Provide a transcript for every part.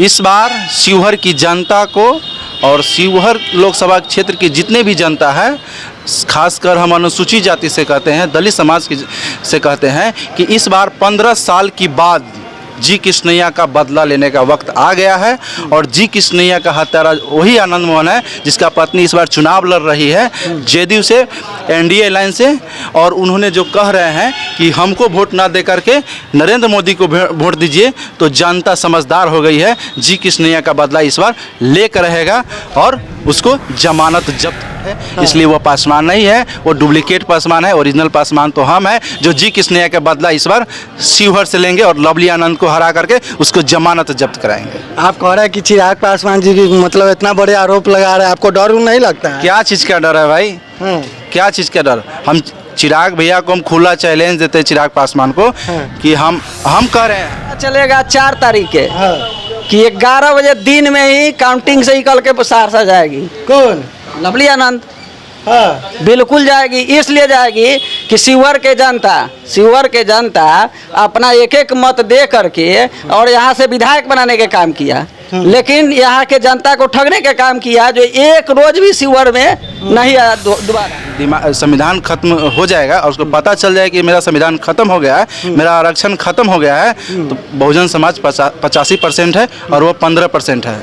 इस बार शिवहर की जनता को और शिवहर लोकसभा क्षेत्र की जितने भी जनता है, खासकर हम अनुसूचित जाति से कहते हैं, दलित समाज की से कहते हैं कि इस बार 15 साल की बाद जी कृष्णैया का बदला लेने का वक्त आ गया है। और जी कृष्णैया का हत्यारा वही आनंद मोहन है जिसका पत्नी इस बार चुनाव लड़ रही है जेडीयू से, एनडीए अलायंस से। और उन्होंने जो कह रहे हैं कि हमको वोट ना दे करके नरेंद्र मोदी को वोट दीजिए, तो जनता समझदार हो गई है। जी कृष्णैया का बदला इस बार लेकर रहेगा और उसको जमानत जब्त है, इसलिए वो पासवान नहीं है, वो डुप्लीकेट पासवान है। ओरिजिनल पासवान तो हम हैं जो जी कृष्णैया का बदला इस बार शिवहर से लेंगे और लवली आनंद को हरा करके उसको जमानत जब्त कराएंगे। आप कह रहे हैं कि चिराग पासवान जी की मतलब इतना बड़े आरोप लगा रहे हैं, आपको डर नहीं लगता है? क्या चीज़ का डर है भाई? क्या चीज़ का डर? हम चिराग भैया को हम खुला चैलेंज देते हैं, चिराग पासवान को, कि हम कह रहे हैं चलेगा 4 तारीख के कि 11 बजे दिन में ही काउंटिंग से निकल के सहरसा जाएगी। कौन? लवली आनंद। बिल्कुल जाएगी, इसलिए जाएगी कि शिवहर के जनता अपना एक एक मत दे करके और यहाँ से विधायक बनाने के काम किया, लेकिन यहाँ के जनता को ठगने के काम किया, जो एक रोज भी शिवहर में नहीं आया दोबारा। संविधान खत्म हो जाएगा और उसको पता चल जाए कि मेरा संविधान खत्म हो गया है, मेरा आरक्षण खत्म हो गया है, तो बहुजन समाज 85% है और वो 15% है।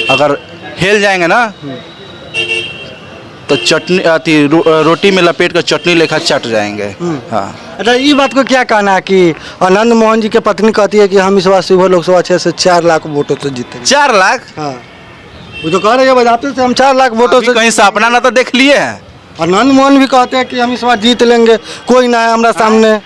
अगर हिल जाएंगे ना तो चटनी रोटी में लपेट कर चटनी लेखा चट जाएंगे। हाँ। अच्छा, ये बात को क्या कहना है कि आनंद मोहन जी की पत्नी कहती है कि हम इस बार शिवहर लोकसभा क्षेत्र से 4 लाख वोटों से जीते। 4 लाख? हाँ, वो तो कह रहे हैं बताते थे हम 4 लाख वोटों से। कहीं सपना ना तो देख लिए हैं। आनंद मोहन भी कहते हैं कि हम इस बार जीत लेंगे, कोई ना है हमारा सामने।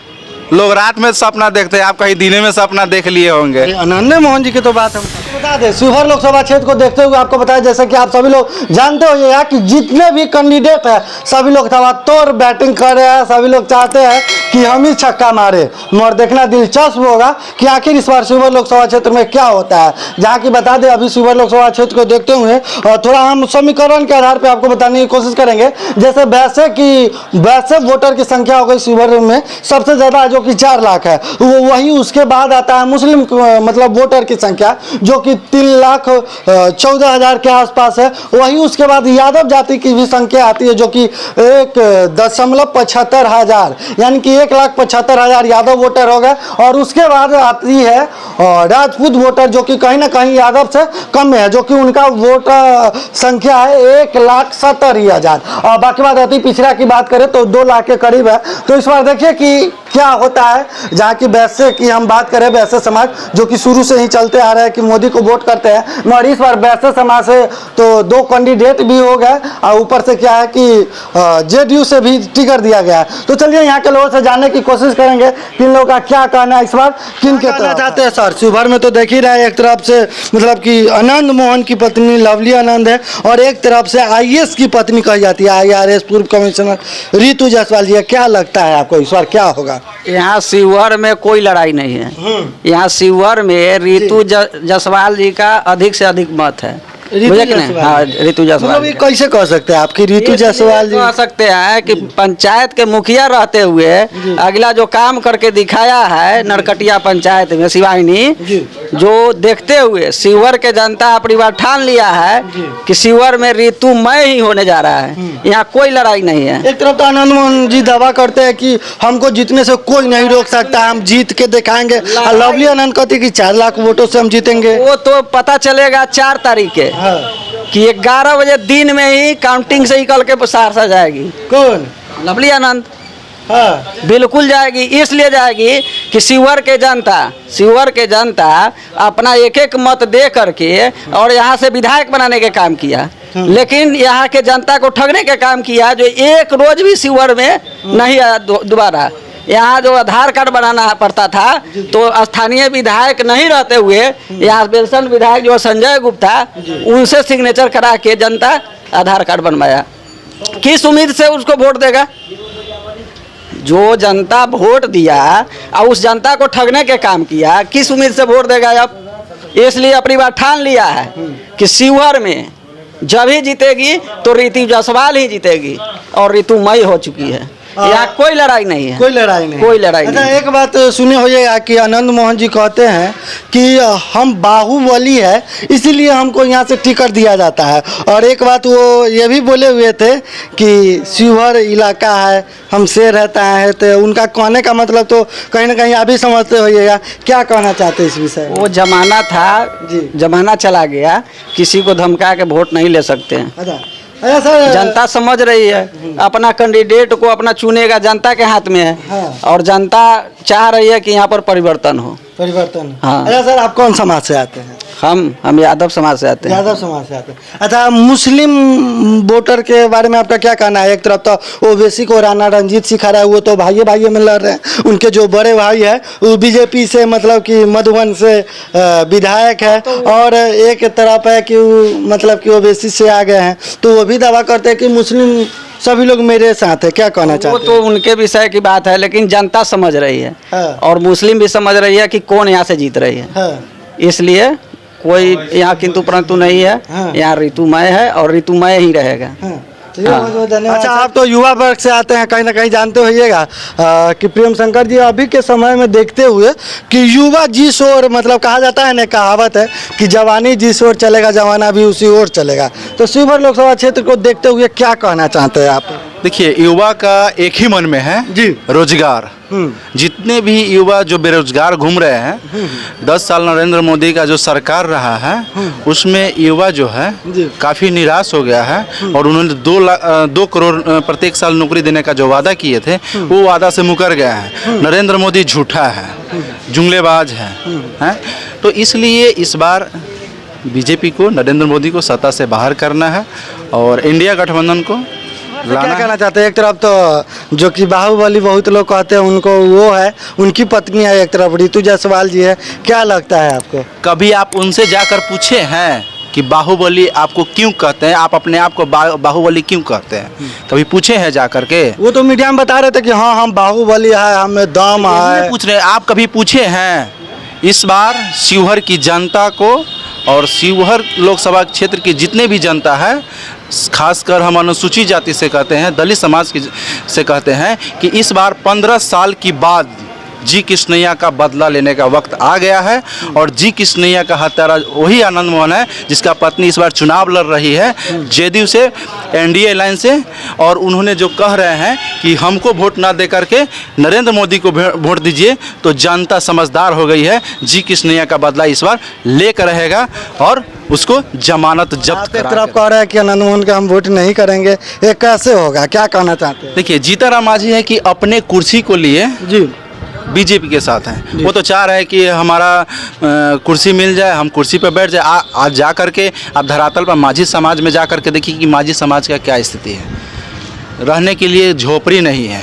लोग रात में सपना देखते हैं, आप कहीं दिन में सपना देख लिए होंगे। आनंद मोहन जी की तो बात हम बता दें, शिवहर लोकसभा क्षेत्र को देखते हुए आपको बताया, जैसा कि आप सभी लोग जानते हो यहाँ कि जितने भी कैंडिडेट है सभी लोग तोड़ बैटिंग कर रहे हैं, सभी लोग चाहते हैं कि हम ही छक्का मारे। मगर देखना दिलचस्प होगा कि आखिर इस बार शिवहर लोकसभा क्षेत्र में क्या होता है। जहाँ की बता दें, अभी शिवहर लोकसभा क्षेत्र को देखते हुए और थोड़ा हम समीकरण के आधार पर आपको बताने की कोशिश करेंगे। जैसे वैसे वोटर की संख्या हो गई शिवहर में सबसे ज़्यादा जो कि 4 लाख है, वो वही उसके बाद आता है मुस्लिम मतलब वोटर की संख्या जो कि 3,14,000 के आसपास है। वही उसके बाद यादव जाति की भी संख्या आती है जो कि 1.75 यानी कि 1,75,000 यादव वोटर हो गए। और उसके बाद आती है राजपूत वोटर जो कि कहीं ना कहीं यादव से कम है, जो कि उनका वोटर संख्या है 1,70,000। और बाकी बात आती पिछड़ा की बात करें तो 2 लाख के करीब है। तो इस बार देखिए कि क्या होता है। जहाँ की वैसे की हम बात करें, वैसे समाज जो कि शुरू से ही चलते आ रहे हैं कि मोदी को वोट करते हैं, मगर इस बार वैसे समाज से तो 2 कैंडिडेट भी हो गए और ऊपर से क्या है कि जेडीयू से भी टिकट दिया गया है। तो चलिए यहाँ के लोगों से जानने की कोशिश करेंगे कि इन लोगों का क्या कहना है इस बार, किन के कहना चाहते हैं। सर, शिवहर में तो देख ही रहे, एक तरफ से मतलब कि आनंद मोहन की पत्नी लवली आनंद है और एक तरफ से IAS की पत्नी कही जाती है, IRS पूर्व कमिश्नर रितु जायसवाल जी है। क्या लगता है आपको इस बार क्या होगा? यहाँ शिवहर में कोई लड़ाई नहीं है। यहाँ शिवहर में रितु जायसवाल जी का अधिक से अधिक मत है। रितु जायसवाल कैसे कह सकते हैं आपकी रितु जायसवाल जी? कह सकते हैं कि पंचायत के मुखिया रहते हुए अगला जो काम करके दिखाया है नरकटिया पंचायत में शिवानी, जो देखते हुए शिवहर के जनता अपनी बार ठान लिया है कि शिवहर में ऋतुमय ही होने जा रहा है। यहाँ कोई लड़ाई नहीं है। एक तरफ तो आनंद मोहन जी दावा करते हैं कि हमको जीतने से कोई नहीं रोक सकता, हम जीत के दिखाएंगे। और लवली आनंद कहती है कि 4 लाख वोटों से हम जीतेंगे। वो तो पता चलेगा 4 तारीख के कि 11 बजे दिन में ही काउंटिंग से निकल के सहरसा जाएगी। कौन? लवली आनंद। बिल्कुल जाएगी, इसलिए जाएगी कि शिवहर के जनता अपना एक एक मत दे करके और यहाँ से विधायक बनाने के काम किया, लेकिन यहाँ के जनता को ठगने के काम किया, जो एक रोज भी शिवहर में नहीं आया दोबारा। यहाँ जो आधार कार्ड बनाना पड़ता था तो स्थानीय विधायक नहीं रहते हुए यहाँ बेलसन विधायक जो संजय गुप्ता, उनसे सिग्नेचर करा के जनता आधार कार्ड बनवाया। किस उम्मीद से उसको वोट देगा? जो जनता वोट दिया और उस जनता को ठगने के काम किया, किस उम्मीद से वोट देगा अब? इसलिए अपनी बात ठान लिया है कि शिवहर में जब ही जीतेगी तो रितु जायसवाल ही जीतेगी और ऋतुमय हो चुकी है। यहाँ कोई लड़ाई नहीं है, कोई लड़ाई नहीं, कोई लड़ाई अच्छा नहीं। एक बात सुनी होइएगा कि आनंद मोहन जी कहते हैं कि हम बाहुबली है इसीलिए हमको यहाँ से टिकट दिया जाता है, और एक बात वो ये भी बोले हुए थे कि शिवहर इलाका है हम से रहता है, तो उनका कहने का मतलब तो कहीं ना कहीं आप भी समझते होइएगा, क्या कहना चाहते हैं इस विषय में? वो जमाना था जी। जमाना चला गया, किसी को धमका के वोट नहीं ले सकते हैं। अच्छा सर, जनता समझ रही है, अपना कैंडिडेट को अपना चुनेगा, जनता के हाथ में है। हाँ। और जनता चाह रही है कि यहाँ पर परिवर्तन हो। परिवर्तन। हाँ। अच्छा सर, आप कौन समाज से आते हैं? हम यादव समाज से आते हैं। यादव समाज से आते हैं। अच्छा, मुस्लिम वोटर के बारे में आपका क्या कहना है? एक तरफ तो ओवैसी को राणा रंजीत सिंह खड़ा है, वो तो भाई में लड़ रहे हैं, उनके जो बड़े भाई है वो बीजेपी से मतलब कि मधुबन से विधायक है, और एक तरफ है कि मतलब कि ओवैसी से आ गए हैं, तो वो भी दावा करते हैं कि मुस्लिम सभी लोग मेरे साथ है। क्या कहना वो चाहते तो उनके विषय की बात है, लेकिन जनता समझ रही है। हाँ। और मुस्लिम भी समझ रही है कि कौन यहाँ से जीत रही है। हाँ। इसलिए कोई यहाँ किंतु परंतु नहीं है। हाँ। यहाँ ऋतुमय है और ऋतुमय ही रहेगा। हाँ। चलिए, बहुत-बहुत धन्यवाद। अच्छा, आप तो युवा वर्ग से आते हैं, कहीं ना कहीं जानते होइएगा कि प्रेम शंकर जी अभी के समय में देखते हुए कि युवा जिस ओर, मतलब कहा जाता है ना, कहावत है कि जवानी जिस ओर चलेगा जवाना भी उसी ओर चलेगा, तो शिवहर लोकसभा क्षेत्र को देखते हुए क्या कहना चाहते हैं आप? देखिए, युवा का एक ही मन में है जी। रोजगार। जितने भी युवा जो बेरोजगार घूम रहे हैं, 10 साल नरेंद्र मोदी का जो सरकार रहा है उसमें युवा जो है जी। काफ़ी निराश हो गया है, और उन्होंने 2 करोड़ प्रत्येक साल नौकरी देने का जो वादा किए थे वो वादा से मुकर गया है। नरेंद्र मोदी झूठा है, जुमलेबाज है। तो इसलिए इस बार बीजेपी को, नरेंद्र मोदी को सत्ता से बाहर करना है और इंडिया गठबंधन को क्या कहना चाहते हैं? एक तरफ तो जो कि बाहुबली बहुत लोग कहते हैं उनको, वो है उनकी पत्नी है, एक तरफ ऋतु जायसवाल जी है, क्या लगता है आपको? कभी आप उनसे जाकर पूछे हैं कि बाहुबली आपको क्यों कहते हैं, आप अपने आप को बाहुबली क्यों कहते हैं? कभी पूछे हैं जाकर के? वो तो मीडिया में बता रहे थे कि हाँ हम बाहुबली है, हमें दम है। पूछ रहे, आप कभी पूछे हैं? इस बार शिवहर की जनता को और शिवहर लोकसभा क्षेत्र की जितने भी जनता है, खासकर हम अनुसूचित जाति से कहते हैं, दलित समाज से कहते हैं कि इस बार 15 साल की बाद जी कृष्णैया का बदला लेने का वक्त आ गया है। और जी कृष्णैया का हत्यारा वही आनंद मोहन है जिसका पत्नी इस बार चुनाव लड़ रही है जेडीयू से, एनडीए लाइन से, और उन्होंने जो कह रहे हैं कि हमको वोट ना दे करके नरेंद्र मोदी को वोट दीजिए, तो जनता समझदार हो गई है। जी कृष्णैया का बदला इस बार लेकर रहेगा और उसको जमानत जब्त एक तरफ कह रहे हैं कि आनंद मोहन का हम वोट नहीं करेंगे, ये कैसे होगा? क्या कहना चाहते हैं? देखिए, जीतन राम मांझी है कि अपने कुर्सी को लिए जी बीजेपी के साथ हैं। वो तो चाह रहे हैं कि हमारा कुर्सी मिल जाए, हम कुर्सी पर बैठ जाए। आज जा कर के आप धरातल पर माझी समाज में जा कर के देखिए कि माझी समाज का क्या स्थिति है। रहने के लिए झोपड़ी नहीं है,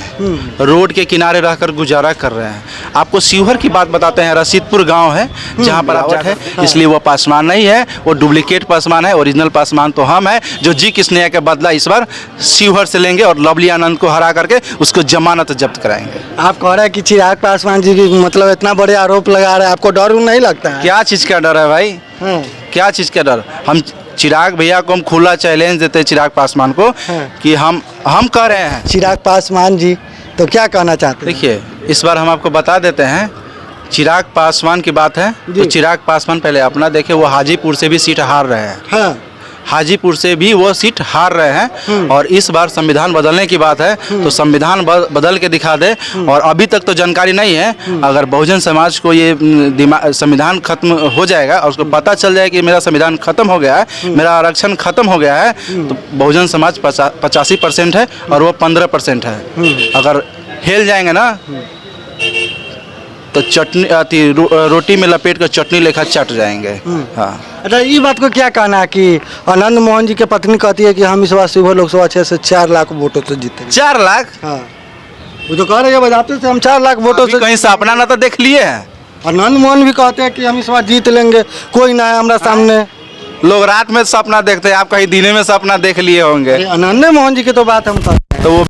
रोड के किनारे रहकर गुजारा कर रहे हैं। आपको शिवहर की बात बताते हैं, रशीदपुर गांव है जहां पर आप है, इसलिए वो पासवान नहीं है, वो डुप्लीकेट पासवान है। ओरिजिनल पासवान तो हम है जो जी कृष्णैया का बदला इस बार शिवहर से लेंगे और लवली आनंद को हरा करके उसको जमानत जब्त कराएंगे। आप कह रहे हैं कि चिराग पासवान जी की मतलब इतना बड़े आरोप लगा रहे हैं, आपको डर नहीं लगता है? क्या चीज़ का डर है भाई? क्या चीज़ का डर? हम चिराग भैया को हम खुला चैलेंज देते हैं, चिराग पासवान को, कि हम कह रहे हैं। चिराग पासवान जी तो क्या कहना चाहते हैं? देखिए, इस बार हम आपको बता देते हैं, चिराग पासवान की बात है तो चिराग पासवान पहले अपना देखे, वो हाजीपुर से भी सीट हार रहे हैं। हाँ। हाजीपुर से भी वो सीट हार रहे हैं, और इस बार संविधान बदलने की बात है तो संविधान बदल के दिखा दे। और अभी तक तो जानकारी नहीं है, अगर बहुजन समाज को ये संविधान खत्म हो जाएगा और उसको पता चल जाए कि मेरा संविधान खत्म हो गया है, मेरा आरक्षण खत्म हो गया है, तो बहुजन समाज 85% है और वो 15% है। अगर हिल जाएंगे ना तो चटनी रोटी में लपेट कर चटनी लेकर चट जाएंगे। हाँ। अच्छा, ये बात को क्या कहना है कि आनंद मोहन जी की पत्नी कहती है कि हम इस बार शिवहर लोकसभा क्षेत्र से 4 लाख वोटों से जीतेंगे। 4 लाख? हाँ, वो तो कह रहे हैं बताते थे हम 4 लाख वोटों से। कहीं सपना ना तो देख लिए हैं। आनंद मोहन भी कहते हैं कि हम इस बार जीत लेंगे, कोई ना है हमारा सामने। लोग रात में सपना देखते हैं, आप कहीं दिन में सपना देख लिए होंगे। आनंद मोहन जी की तो बात हम करते हैं। तो वो